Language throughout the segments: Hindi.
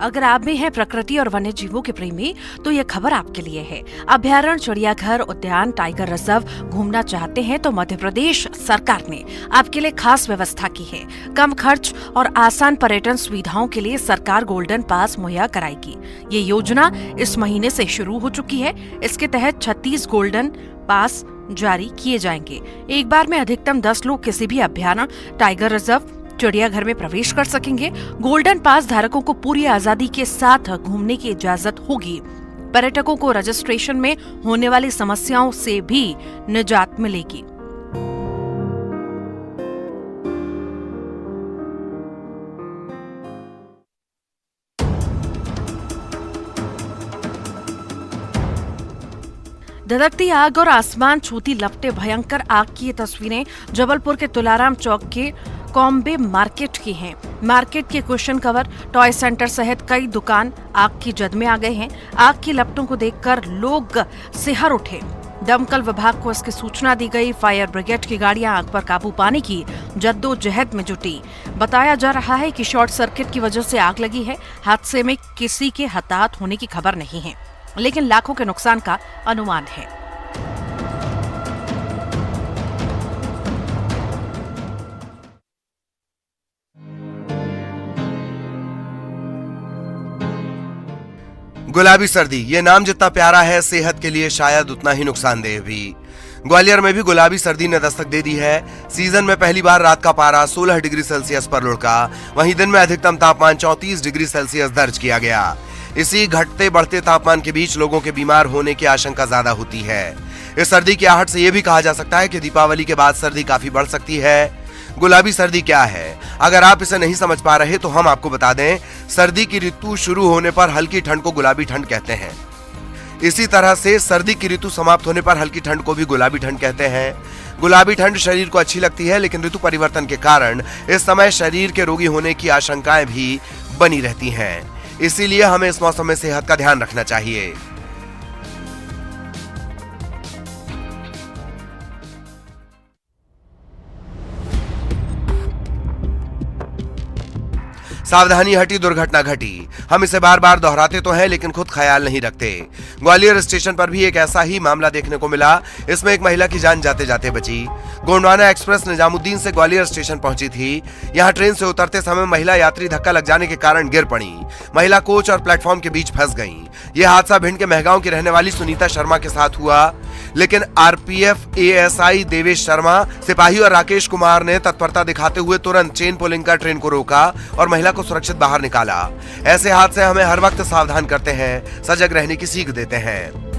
अगर आप में है प्रकृति और वन्य जीवों के प्रेमी तो ये खबर आपके लिए है। अभ्यारण्य, चिड़ियाघर, उद्यान, टाइगर रिजर्व घूमना चाहते हैं तो मध्य प्रदेश सरकार ने आपके लिए खास व्यवस्था की है। कम खर्च और आसान पर्यटन सुविधाओं के लिए सरकार गोल्डन पास मुहैया कराएगी। ये योजना इस महीने से शुरू हो चुकी है। इसके तहत 36 गोल्डन पास जारी किए जाएंगे। एक बार में अधिकतम 10 लोग किसी भी अभ्यारण्य, टाइगर रिजर्व, चिड़ियाघर में प्रवेश कर सकेंगे। गोल्डन पास धारकों को पूरी आजादी के साथ घूमने की इजाजत होगी। पर्यटकों को रजिस्ट्रेशन में होने वाली समस्याओं से भी निजात मिलेगी। धधकती आग और आसमान छूती लपटे भयंकर आग की ये तस्वीरें जबलपुर के तुलाराम चौक के कॉम्बे मार्केट की हैं। मार्केट के कुशन कवर, टॉय सेंटर सहित कई दुकान आग की जद में आ गए हैं। आग की लपटों को देखकर लोग सिहर उठे। दमकल विभाग को इसकी सूचना दी गई। फायर ब्रिगेड की गाड़ियां आग पर काबू पाने की जद्दोजहद में जुटी। बताया जा रहा है कि शॉर्ट सर्किट की वजह से आग लगी है। हादसे में किसी के हताहत होने की खबर नहीं है, लेकिन लाखों के नुकसान का अनुमान है। गुलाबी सर्दी, ये नाम जितना प्यारा है सेहत के लिए शायद उतना ही नुकसानदेह भी। ग्वालियर में भी गुलाबी सर्दी ने दस्तक दे दी है। सीजन में पहली बार रात का पारा 16 डिग्री सेल्सियस पर लुढ़का। वहीं दिन में अधिकतम तापमान 34 डिग्री सेल्सियस दर्ज किया गया। इसी घटते बढ़ते तापमान के बीच लोगों के बीमार होने की आशंका ज्यादा होती है। इस सर्दी की आहट से यह भी कहा जा सकता है कि दीपावली के बाद सर्दी काफी बढ़ सकती है। गुलाबी सर्दी क्या है? अगर आप इसे नहीं समझ पा रहे तो हम आपको बता दें, सर्दी की ऋतु शुरू होने पर हल्की ठंड को गुलाबी ठंड कहते हैं। इसी तरह से सर्दी की ऋतु समाप्त होने पर हल्की ठंड को भी गुलाबी ठंड कहते हैं। गुलाबी ठंड शरीर को अच्छी लगती है, लेकिन ऋतु परिवर्तन के कारण इस समय शरीर के रोगी होने की आशंकाएं भी बनी रहती हैं। इसीलिए हमें इस मौसम में सेहत का ध्यान रखना चाहिए। सावधानी हटी, दुर्घटना घटी। हम इसे बार बार दोहराते तो हैं, लेकिन खुद ख्याल नहीं रखते। ग्वालियर स्टेशन पर भी एक ऐसा ही मामला देखने को मिला। इसमें एक महिला की जान जाते जाते बची। गोंडवाना एक्सप्रेस निजामुद्दीन से ग्वालियर स्टेशन पहुंची थी। यहां ट्रेन से उतरते समय महिला यात्री धक्का लग जाने के कारण गिर पड़ी। महिला कोच और प्लेटफॉर्म के बीच फंस गई। यह हादसा भिंड के महगांव की रहने वाली सुनीता शर्मा के साथ हुआ, लेकिन आरपीएफ एएसआई देवेश शर्मा, सिपाही और राकेश कुमार ने तत्परता दिखाते हुए तुरंत चेन पुलिंग कर ट्रेन को रोका और महिला को सुरक्षित बाहर निकाला। ऐसे हादसे हमें हर वक्त सावधान करते हैं, सजग रहने की सीख देते हैं।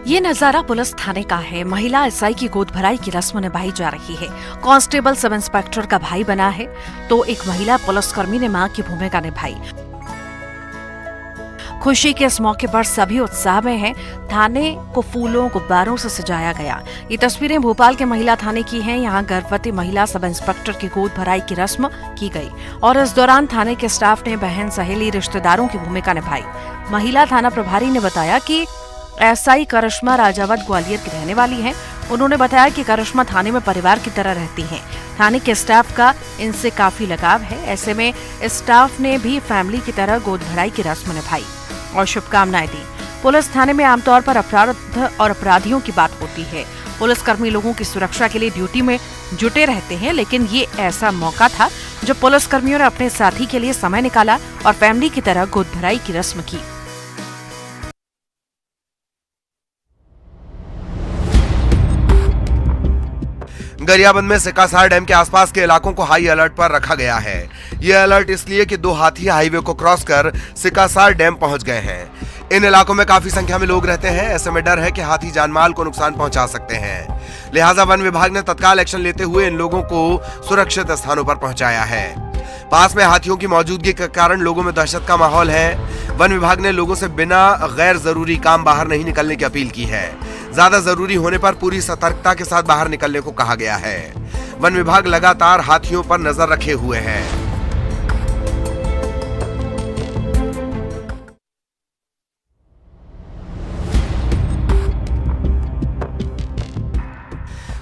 ये नजारा पुलिस थाने का है। महिला एसआई की गोद भराई की रस्म निभाई जा रही है। कांस्टेबल सब इंस्पेक्टर का भाई बना है तो एक महिला पुलिसकर्मी ने मां की भूमिका निभाई। खुशी के इस मौके पर सभी उत्साह में हैं। थाने को फूलों, गुब्बारों से सजाया गया। ये तस्वीरें भोपाल के महिला थाने की हैं। यहाँ गर्भवती महिला सब इंस्पेक्टर की गोद भराई की रस्म की गई और इस दौरान थाने के स्टाफ ने बहन, सहेली, रिश्तेदारों की भूमिका निभाई। महिला थाना प्रभारी ने बताया कि एसआई करिश्मा राजावत ग्वालियर की रहने वाली हैं। उन्होंने बताया कि करिश्मा थाने में परिवार की तरह रहती हैं। थाने के स्टाफ का इनसे काफी लगाव है। ऐसे में स्टाफ ने भी फैमिली की तरह गोद भराई की रस्म निभाई और शुभकामनाएं दी। पुलिस थाने में आमतौर पर अपराध और अपराधियों की बात होती है। पुलिसकर्मी लोगों की सुरक्षा के लिए ड्यूटी में जुटे रहते हैं, लेकिन ये ऐसा मौका था जब पुलिसकर्मियों ने अपने साथी के लिए समय निकाला और फैमिली की तरह गोद भराई की रस्म की। गरियाबंद में सिकासार डैम के आसपास के इलाकों को हाई अलर्ट पर रखा गया है। यह अलर्ट इसलिए कि 2 हाथी हाईवे को क्रॉस कर सिकासार डैम पहुंच गए हैं। इन इलाकों में काफी संख्या में लोग रहते हैं। ऐसे में डर है कि हाथी जानमाल को नुकसान पहुंचा सकते हैं। लिहाजा वन विभाग ने तत्काल एक्शन लेते हुए इन लोगों को सुरक्षित स्थानों पर पहुंचाया है। पास में हाथियों की मौजूदगी के कारण लोगों में दहशत का माहौल है। वन विभाग ने लोगों से बिना गैर जरूरी काम बाहर नहीं निकलने की अपील की है। ज्यादा जरूरी होने पर पूरी सतर्कता के साथ बाहर निकलने को कहा गया है। वन विभाग लगातार हाथियों पर नजर रखे हुए है।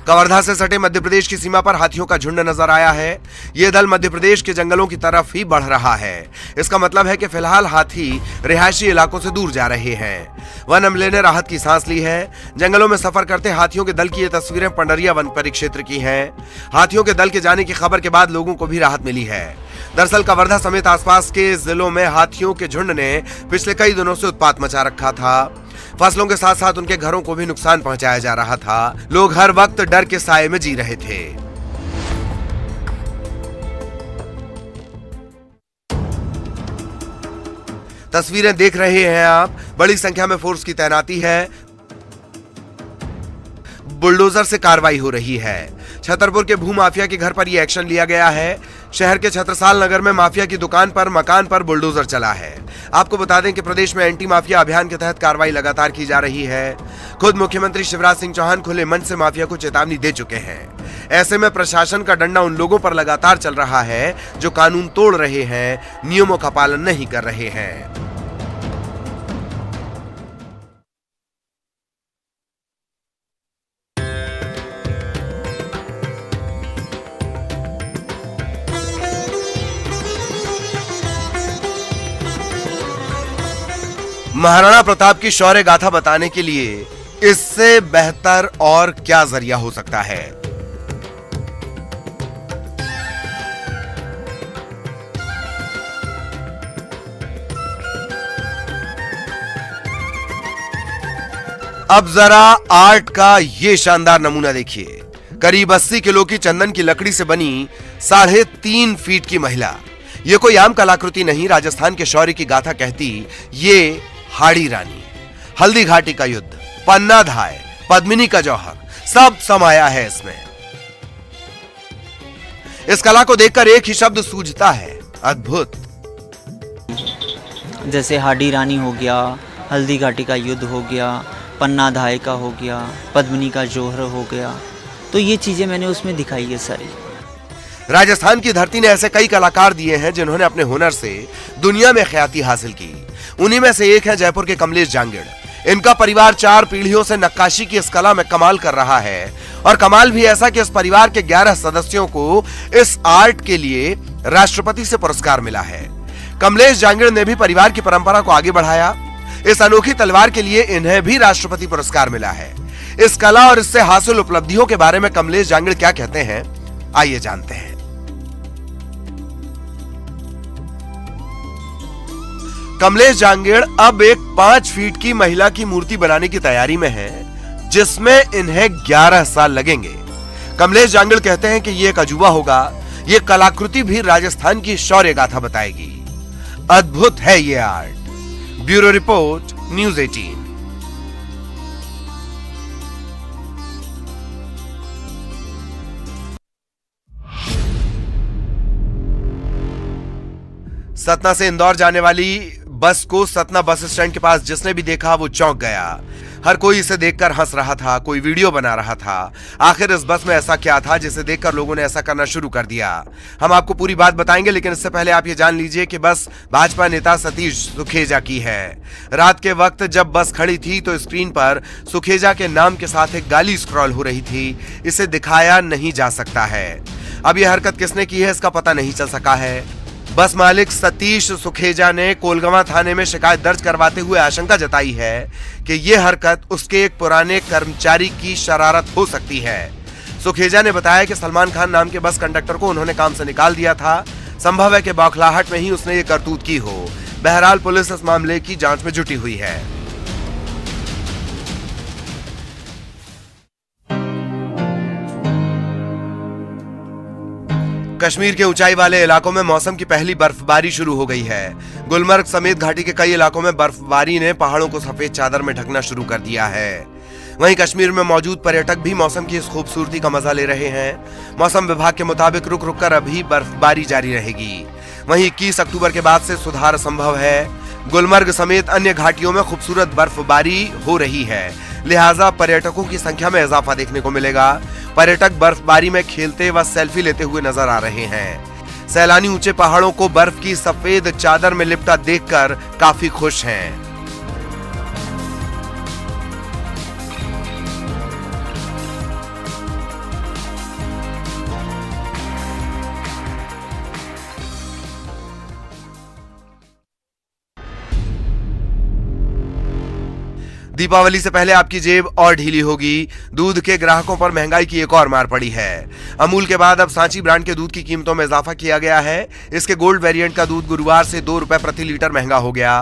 कवर्धा से सटे मध्य प्रदेश की सीमा पर हाथियों का झुंड नजर आया है। यह दल मध्य प्रदेश के जंगलों की तरफ ही बढ़ रहा है। इसका मतलब है कि फिलहाल हाथी रिहायशी इलाकों से दूर जा रहे हैं। वन अमले ने राहत की सांस ली है। जंगलों में सफर करते हाथियों के दल की ये तस्वीरें पंडरिया वन परिक्षेत्र की हैं। हाथियों के दल के जाने की खबर के बाद लोगों को भी राहत मिली है। दरअसल कवर्धा समेत आसपास के जिलों में हाथियों के झुंड ने पिछले कई दिनों से उत्पात मचा रखा था। फसलों के साथ साथ उनके घरों को भी नुकसान पहुंचाया जा रहा था। लोग हर वक्त डर के साए में जी रहे थे। तस्वीरें देख रहे हैं आप, बड़ी संख्या में फोर्स की तैनाती है। बुलडोजर से कार्रवाई हो रही है। छतरपुर के भूमाफिया के घर पर यह एक्शन लिया गया है। शहर के छत्रसाल नगर में माफिया की दुकान पर मकान पर बुलडोजर चला है। आपको बता दें कि प्रदेश में एंटी माफिया अभियान के तहत कार्रवाई लगातार की जा रही है। खुद मुख्यमंत्री शिवराज सिंह चौहान खुले मन से माफिया को चेतावनी दे चुके हैं। ऐसे में प्रशासन का डंडा उन लोगों पर लगातार चल रहा है जो कानून तोड़ रहे हैं, नियमों का पालन नहीं कर रहे हैं। महाराणा प्रताप की शौर्य गाथा बताने के लिए इससे बेहतर और क्या जरिया हो सकता है। अब जरा आर्ट का ये शानदार नमूना देखिए। करीब 80 किलो की चंदन की लकड़ी से बनी 3.5 फीट की महिला। ये कोई आम कलाकृति नहीं, राजस्थान के शौर्य की गाथा कहती ये हाड़ी रानी, हल्दी घाटी का युद्ध, पन्ना धाय, पद्मिनी का जौहर, सब समाया है इसमें। इस कला को देखकर एक ही शब्द सूझता है, अद्भुत। जैसे हाड़ी रानी हो गया, हल्दी घाटी का युद्ध हो गया, पन्ना धाय का हो गया, पद्मिनी का जौहर हो गया, तो ये चीजें मैंने उसमें दिखाई है सारी। राजस्थान की धरती ने ऐसे कई कलाकार दिए हैं जिन्होंने अपने हुनर से दुनिया में ख्याति हासिल की। उन्हीं में से एक है जयपुर के कमलेश जांगिड़। इनका परिवार 4 पीढ़ियों से नक्काशी की इस कला में कमाल कर रहा है, और कमाल भी ऐसा कि इस परिवार के 11 सदस्यों को इस आर्ट के लिए राष्ट्रपति से पुरस्कार मिला है। कमलेश जांगिड़ ने भी परिवार की परंपरा को आगे बढ़ाया। इस अनोखी तलवार के लिए इन्हें भी राष्ट्रपति पुरस्कार मिला है। इस कला और इससे हासिल उपलब्धियों के बारे में कमलेश जांगिड़ क्या कहते हैं, आइए जानते हैं। कमलेश जांगिड़ अब एक 5 फीट की महिला की मूर्ति बनाने की तैयारी में हैं, जिसमें इन्हें 11 साल लगेंगे। कमलेश जांगिड़ कहते हैं कि यह एक अजूबा होगा। यह कलाकृति भी राजस्थान की शौर्य गाथा बताएगी। अद्भुत है ये art. Bureau report, news 18। Satna से इंदौर जाने वाली बस को सतना बस स्टैंड के पास जिसने भी देखा वो चौंक गया। हर कोई इसे देखकर हंस रहा था, कोई वीडियो बना रहा था। आखिर इस बस में ऐसा क्या था जिसे देखकर लोगों ने ऐसा करना शुरू कर दिया? हम आपको पूरी बात बताएंगे, लेकिन इससे पहले आप ये जान लीजिए कि बस भाजपा नेता सतीश सुखेजा की है। रात के वक्त जब बस खड़ी थी तो स्क्रीन पर सुखेजा के नाम के साथ एक गाली स्क्रॉल हो रही थी। इसे दिखाया नहीं जा सकता है। अब यह हरकत किसने की है इसका पता नहीं चल सका है। बस मालिक सतीश सुखेजा ने कोलगवां थाने में शिकायत दर्ज करवाते हुए आशंका जताई है कि यह हरकत उसके एक पुराने कर्मचारी की शरारत हो सकती है। सुखेजा ने बताया कि सलमान खान नाम के बस कंडक्टर को उन्होंने काम से निकाल दिया था। संभव है कि बौखलाहट में ही उसने ये करतूत की हो। बहरहाल पुलिस इस मामले की जांच में जुटी हुई है। कश्मीर के ऊंचाई वाले इलाकों में मौसम की पहली बर्फबारी शुरू हो गई है। गुलमर्ग समेत घाटी के कई इलाकों में बर्फबारी ने पहाड़ों को सफेद चादर में ढकना शुरू कर दिया है। वहीं कश्मीर में मौजूद पर्यटक भी मौसम की इस खूबसूरती का मजा ले रहे हैं। मौसम विभाग के मुताबिक रुक रुक कर अभी बर्फबारी जारी रहेगी। वहीं 21 अक्टूबर के बाद से सुधार संभव है। गुलमर्ग समेत अन्य घाटियों में खूबसूरत बर्फबारी हो रही है, लिहाजा पर्यटकों की संख्या में इजाफा देखने को मिलेगा। पर्यटक बर्फबारी में खेलते व सेल्फी लेते हुए नजर आ रहे हैं। सैलानी ऊंचे पहाड़ों को बर्फ की सफेद चादर में लिपटा देखकर काफी खुश हैं। दीपावली से पहले आपकी जेब और ढीली होगी। दूध के ग्राहकों पर महंगाई की एक और मार पड़ी है। अमूल के बाद अब सांची ब्रांड के दूध की कीमतों में इजाफा किया गया है। इसके गोल्ड वेरिएंट का दूध गुरुवार से 2 रुपए प्रति लीटर महंगा हो गया।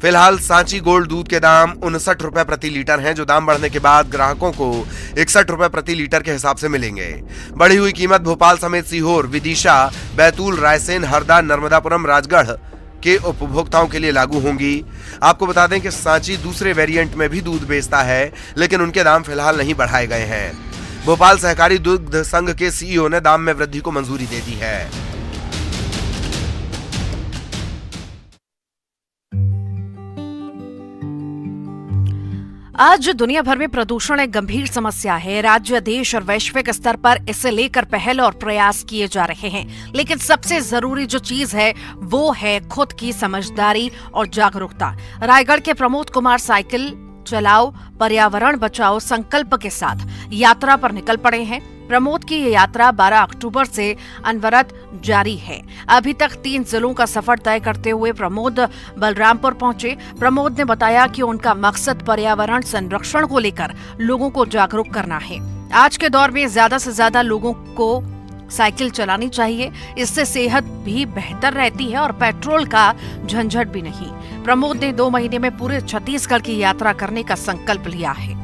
फिलहाल सांची गोल्ड दूध के दाम 59 रुपए प्रति लीटर हैं, जो दाम बढ़ने के बाद ग्राहकों को 61 रुपए प्रति लीटर के हिसाब से मिलेंगे। बढ़ी हुई कीमत भोपाल समेत सीहोर, विदिशा, बैतूल, रायसेन, हरदा, नर्मदापुरम, राजगढ़ के उपभोक्ताओं के लिए लागू होंगी। आपको बता दें कि सांची दूसरे वेरिएंट में भी दूध बेचता है, लेकिन उनके दाम फिलहाल नहीं बढ़ाए गए हैं। भोपाल सहकारी दुग्ध संघ के सीईओ ने दाम में वृद्धि को मंजूरी दे दी है। आज दुनिया भर में प्रदूषण एक गंभीर समस्या है। राज्य, देश और वैश्विक स्तर पर इसे लेकर पहल और प्रयास किए जा रहे हैं, लेकिन सबसे जरूरी जो चीज है वो है खुद की समझदारी और जागरूकता। रायगढ़ के प्रमोद कुमार साइकिल चलाओ पर्यावरण बचाओ संकल्प के साथ यात्रा पर निकल पड़े हैं। प्रमोद की ये यात्रा 12 अक्टूबर से अनवरत जारी है। अभी तक 3 जिलों का सफर तय करते हुए प्रमोद बलरामपुर पहुंचे। प्रमोद ने बताया कि उनका मकसद पर्यावरण संरक्षण को लेकर लोगों को जागरूक करना है। आज के दौर में ज्यादा से ज्यादा लोगों को साइकिल चलानी चाहिए, इससे सेहत भी बेहतर रहती है और पेट्रोल का झंझट भी नहीं। प्रमोद ने 2 महीने में पूरे छत्तीसगढ़ की यात्रा करने का संकल्प लिया है।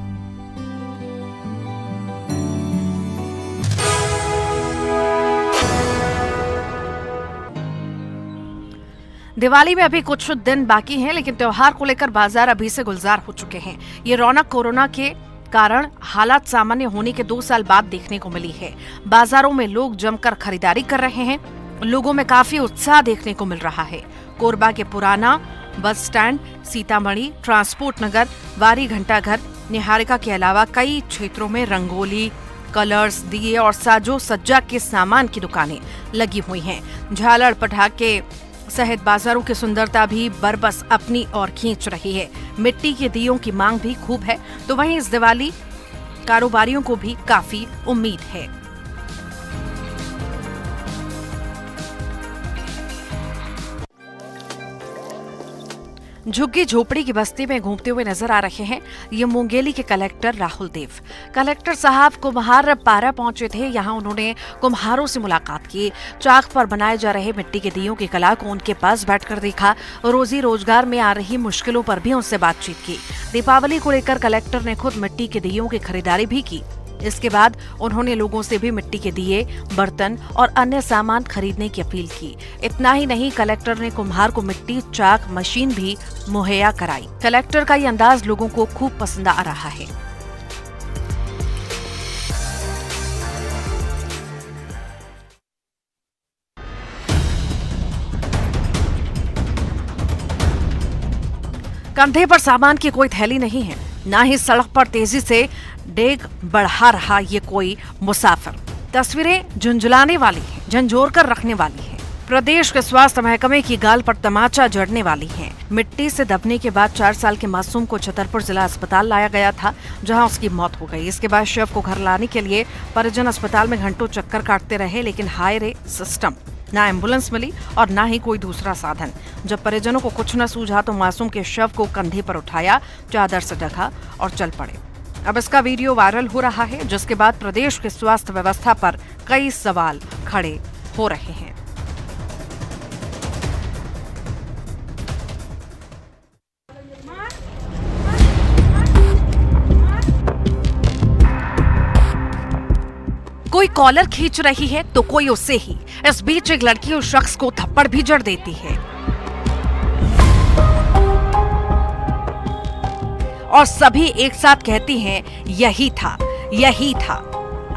दिवाली में अभी कुछ दिन बाकी हैं, लेकिन त्योहार को लेकर बाजार अभी से गुलजार हो चुके हैं। ये रौनक कोरोना के कारण हालात सामान्य होने के 2 साल बाद देखने को मिली है। बाजारों में लोग जमकर खरीदारी कर रहे हैं। लोगों में काफी उत्साह देखने को मिल रहा है। कोरबा के पुराना बस स्टैंड, सीतामढ़ी, ट्रांसपोर्ट नगर, वारी घंटाघर, निहारिका के अलावा कई क्षेत्रों में रंगोली, कलर्स, दिए और साजो सज्जा के सामान की दुकानें लगी हुई हैं। झालर, पटाखे सहित बाजारों की सुंदरता भी बरबस अपनी ओर खींच रही है। मिट्टी के दियों की मांग भी खूब है, तो वहीं इस दिवाली कारोबारियों को भी काफी उम्मीद है। झुग्गी झोपड़ी की बस्ती में घूमते हुए नजर आ रहे हैं ये मुंगेली के कलेक्टर राहुल देव। कलेक्टर साहब कुम्हार पारा पहुंचे थे। यहां उन्होंने कुम्हारों से मुलाकात की, चाक पर बनाए जा रहे मिट्टी के दियों की कला को उनके पास बैठकर देखा, रोजी रोजगार में आ रही मुश्किलों पर भी उनसे बातचीत की। दीपावली को लेकर कलेक्टर ने खुद मिट्टी के दियों की खरीदारी भी की। इसके बाद उन्होंने लोगों से भी मिट्टी के दिए, बर्तन और अन्य सामान खरीदने की अपील की। इतना ही नहीं, कलेक्टर ने कुम्हार को मिट्टी चाक मशीन भी मुहैया कराई। कलेक्टर का ये अंदाज लोगों को खूब पसंद आ रहा है। कंधे पर सामान की कोई थैली नहीं है, ना ही सड़क पर तेजी से डेग बढ़ा रहा ये कोई मुसाफिर। तस्वीरें झुंझलाने वाली हैं, झंझोर कर रखने वाली हैं। प्रदेश के स्वास्थ्य महकमे की गाल पर तमाचा जड़ने वाली हैं। मिट्टी से दबने के बाद 4 साल के मासूम को छतरपुर जिला अस्पताल लाया गया था, जहां उसकी मौत हो गई। इसके बाद शव को घर लाने के लिए परिजन अस्पताल में घंटों चक्कर काटते रहे, लेकिन हाय रे सिस्टम, ना एम्बुलेंस मिली और ना ही कोई दूसरा साधन। जब परिजनों को कुछ न सूझा तो मासूम के शव को कंधे पर उठाया, चादर से ढका और चल पड़े। अब इसका वीडियो वायरल हो रहा है, जिसके बाद प्रदेश की स्वास्थ्य व्यवस्था पर कई सवाल खड़े हो रहे हैं। कोई कॉलर खींच रही है तो कोई उससे ही। इस बीच एक लड़की उस शख्स को थप्पड़ भी जड़ देती है और सभी एक साथ कहती हैं, यही था, यही था।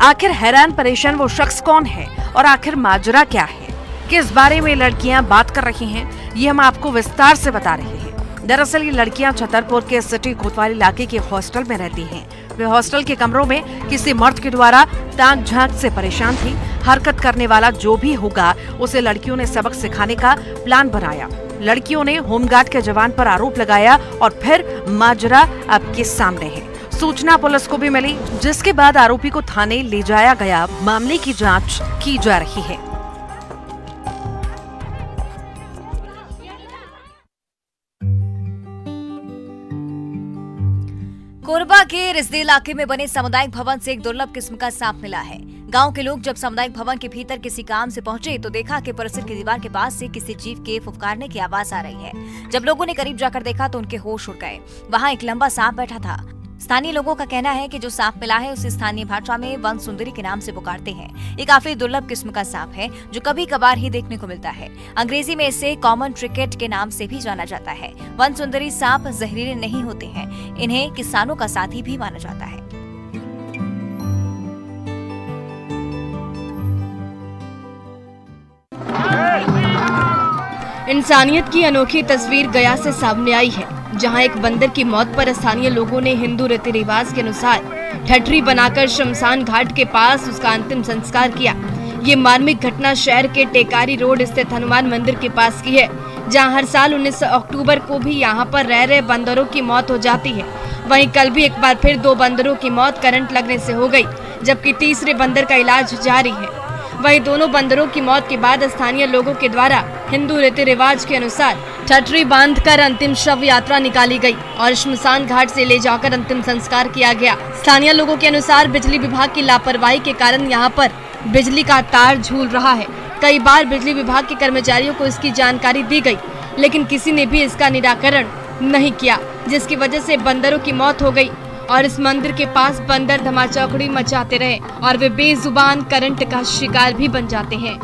आखिर हैरान परेशान वो शख्स कौन है और आखिर माजरा क्या है, किस बारे में लड़कियां बात कर रही हैं, ये हम आपको विस्तार से बता रहे हैं। दरअसल ये लड़कियां छतरपुर के सिटी कोतवाली इलाके के हॉस्टल में रहती हैं। वे हॉस्टल के कमरों में किसी मर्द के द्वारा ताक झांक से परेशान थी। हरकत करने वाला जो भी होगा उसे लड़कियों ने सबक सिखाने का प्लान बनाया। लड़कियों ने होमगार्ड के जवान पर आरोप लगाया और फिर माजरा अब के सामने है। सूचना पुलिस को भी मिली, जिसके बाद आरोपी को थाने ले जाया गया। मामले की जांच की जा रही है। कोरबा के रिसदे इलाके में बने सामुदायिक भवन से एक दुर्लभ किस्म का सांप मिला है। गांव के लोग जब सामुदायिक भवन के भीतर किसी काम से पहुंचे तो देखा कि परिसर की दीवार के पास से किसी जीव के फुफकारने की आवाज आ रही है। जब लोगों ने करीब जाकर देखा तो उनके होश उड़ गए। वहां एक लंबा सांप बैठा था। स्थानीय लोगों का कहना है कि जो सांप मिला है उसे स्थानीय भाषा में वन सुंदरी के नाम से पुकारते हैं। ये काफी दुर्लभ किस्म का सांप है जो कभी कभार ही देखने को मिलता है। अंग्रेजी में इसे कॉमन ट्रिकेट के नाम से भी जाना जाता है। वन सुंदरी सांप जहरीले नहीं होते हैं। इन्हें किसानों का साथी भी माना जाता है। इंसानियत की अनोखी तस्वीर गया से सामने आई है, जहां एक बंदर की मौत पर स्थानीय लोगों ने हिंदू रीति रिवाज के अनुसार ठठरी बनाकर शमशान घाट के पास उसका अंतिम संस्कार किया। ये मार्मिक घटना शहर के टेकारी रोड स्थित हनुमान मंदिर के पास की है, जहां हर साल 19 अक्टूबर को भी यहां पर रह रहे बंदरों की मौत हो जाती है। वहीं कल भी एक बार फिर 2 बंदरों की मौत करंट लगने से हो गई, जबकि तीसरे बंदर का इलाज जारी है। वहीं दोनों बंदरों की मौत के बाद स्थानीय लोगों के द्वारा हिंदू रीति रिवाज के अनुसार ठठरी बांधकर अंतिम शव यात्रा निकाली गई और शमशान घाट से ले जाकर अंतिम संस्कार किया गया। स्थानीय लोगों के अनुसार बिजली विभाग की लापरवाही के कारण यहां पर बिजली का तार झूल रहा है। कई बार बिजली विभाग के कर्मचारियों को इसकी जानकारी दी गई, लेकिन किसी ने भी इसका निराकरण नहीं किया, जिसकी वजह से बंदरों की मौत हो गई और इस मंदिर के पास बंदर धमाचौकड़ी मचाते रहे और वे बेजुबान करंट का शिकार भी बन जाते हैं।